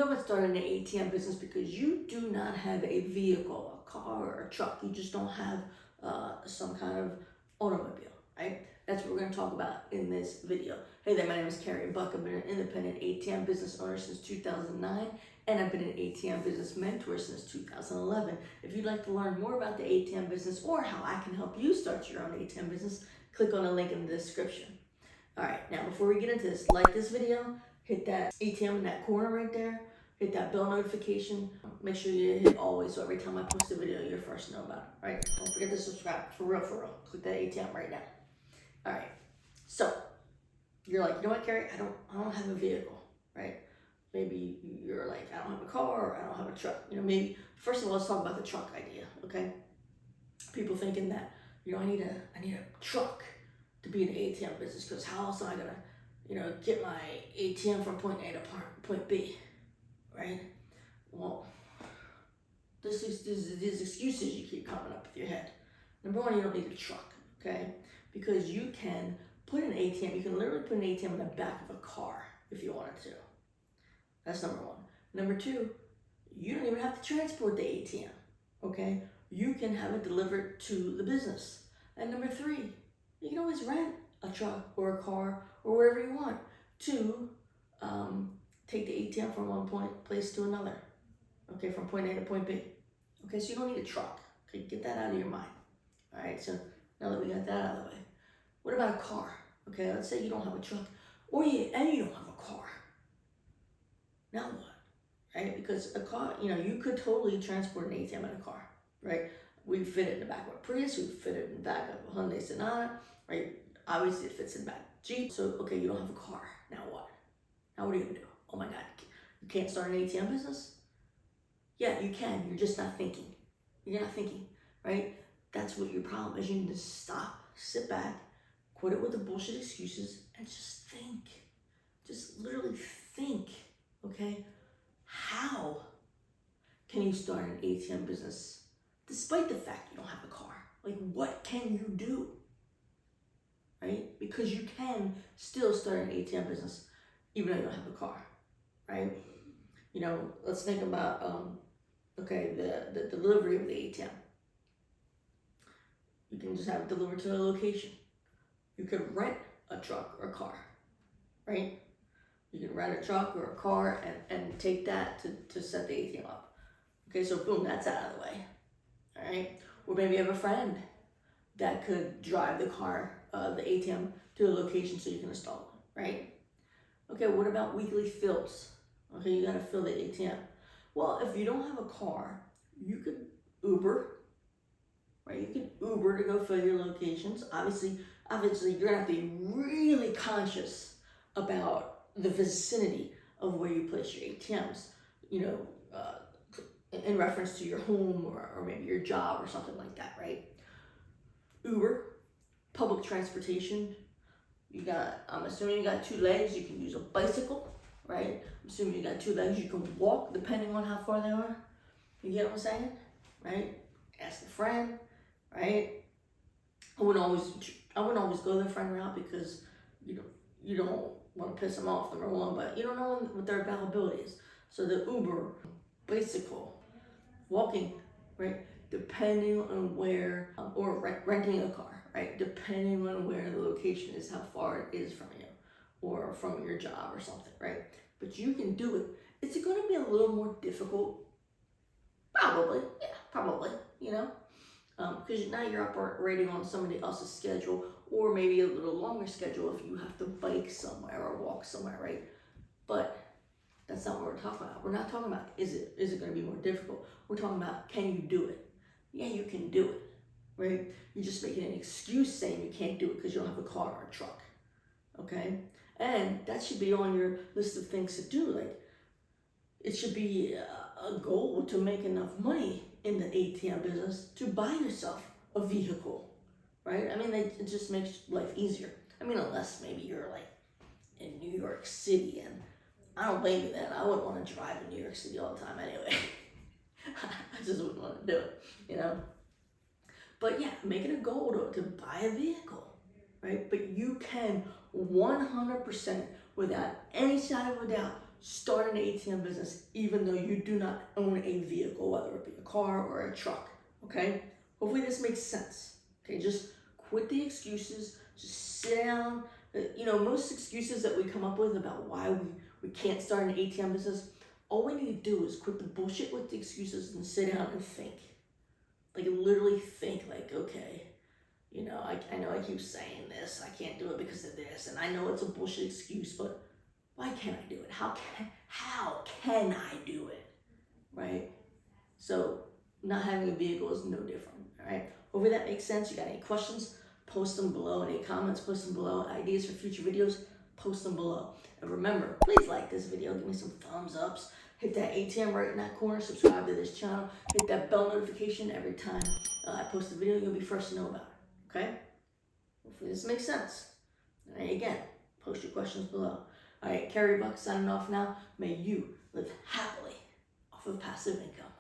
you haven't started an ATM business because you do not have a vehicle, a car or a truck, you just don't have some kind of automobile, right? That's what we're going to talk about in this video. Hey there, my name is Carey Buck. I've been an independent ATM business owner since 2009, and I've been an ATM business mentor since 2011. If you'd like to learn more about the ATM business or how I can help you start your own ATM business, click on the link in the description. All right, now before we get into this, like this video, hit that ATM in that corner right there, hit that bell notification. Make sure you hit always so every time I post a video, you're first to know about it. All right, don't forget to subscribe, for real, for real. Click that ATM right now. All right, so you're like, you know what, Carey, I don't have a vehicle, right? Maybe you're like, I don't have a car, or I don't have a truck. You know, maybe, first of all, let's talk about the truck idea, okay? People thinking that, you know, I need a truck to be in the ATM business, because how else am I gonna, you know, get my ATM from point A to point B, right? Well, these excuses you keep coming up with your head. Number one, you don't need a truck, okay? Because you can put an ATM, you can literally put an ATM in the back of a car if you wanted to. That's number one. Number two, you don't even have to transport the ATM, okay? You can have it delivered to the business. And number three, you can always rent a truck or a car or wherever you want to take the ATM from one place to another, okay, from point A to point B. Okay, so you don't need a truck. Okay, get that out of your mind. All right, so now that we got that out of the way, what about a car? Okay, let's say you don't have a truck, and you don't have a car. Now what? Right? Because a car, you know, you could totally transport an ATM in a car, right? We fit it in the back of a Prius, we fit it in the back of a Hyundai Sonata, right? Obviously it fits in the back of a Jeep. So, okay, you don't have a car. Now what? Now what are you gonna do? Oh my God, you can't start an ATM business? Yeah, you can, you're just not thinking. You're not thinking, right? That's what your problem is. You need to stop, sit back, quit it with the bullshit excuses, and just think. Just literally think, okay? How can you start an ATM business despite the fact you don't have a car? Like, what can you do, right? Because you can still start an ATM business even though you don't have a car, right? You know, let's think about, okay, the delivery of the ATM. You can just have it delivered to a location. You could rent a truck or a car, right? You can rent a truck or a car and take that to set the ATM up. Okay, so boom, that's out of the way, all right? Or maybe you have a friend that could drive the car, the ATM to a location so you can install it, right? Okay, what about weekly fills? Okay, you gotta fill the ATM. Well, if you don't have a car, you could Uber, right? You can Uber to go fill your locations. Obviously, you're gonna have to be really conscious about the vicinity of where you place your ATMs, you know, in reference to your home or maybe your job or something like that, right? Uber, public transportation. I'm assuming you got two legs, you can use a bicycle, right? I'm assuming you got two legs, you can walk depending on how far they are. You get what I'm saying, right? Ask a friend, right? I wouldn't always go the friend route because you don't want to piss them off, number one, but you don't know what their availability is. So the Uber, bicycle, walking, right? Depending on where, or renting a car, right? Depending on where the location is, how far it is from you, or from your job or something, right? But you can do it. Is it going to be a little more difficult? Probably, yeah, probably, you know? Because now you're operating on somebody else's schedule, or maybe a little longer schedule if you have to bike somewhere or walk somewhere, right? But that's not what we're talking about. We're not talking about is it going to be more difficult. We're talking about, can you do it? Yeah, you can do it, right? You're just making an excuse saying you can't do it because you don't have a car or a truck, okay? And that should be on your list of things to do. Like, it should be a goal to make enough money in the ATM business to buy yourself a vehicle, right? I mean, it just makes life easier. I mean, unless maybe you're like in New York City, and I don't blame you then. I wouldn't want to drive in New York City all the time anyway. I just wouldn't want to do it, you know? But yeah, make it a goal to buy a vehicle, right? But you can 100% without any shadow of a doubt start an ATM business even though you do not own a vehicle, whether it be a car or a truck, okay? Hopefully this makes sense, okay? Just quit the excuses, just sit down. Most excuses that we come up with about why we can't start an ATM business, all we need to do is quit the bullshit with the excuses and sit down and think. Like literally think like, okay, I know I keep saying this, I can't do it because of this, and I know it's a bullshit excuse, but why can't I do it? How can I do it, right? So not having a vehicle is no different, all right? Hopefully that makes sense. You got any questions, post them below. Any comments, post them below. Ideas for future videos, post them below. And remember, please like this video, give me some thumbs ups, hit that ATM right in that corner, subscribe to this channel, hit that bell notification every time I post a video, you'll be first to know about it, okay? Hopefully this makes sense. And again, post your questions below. All right, Carey Buck signing off now. May you live happily off of passive income.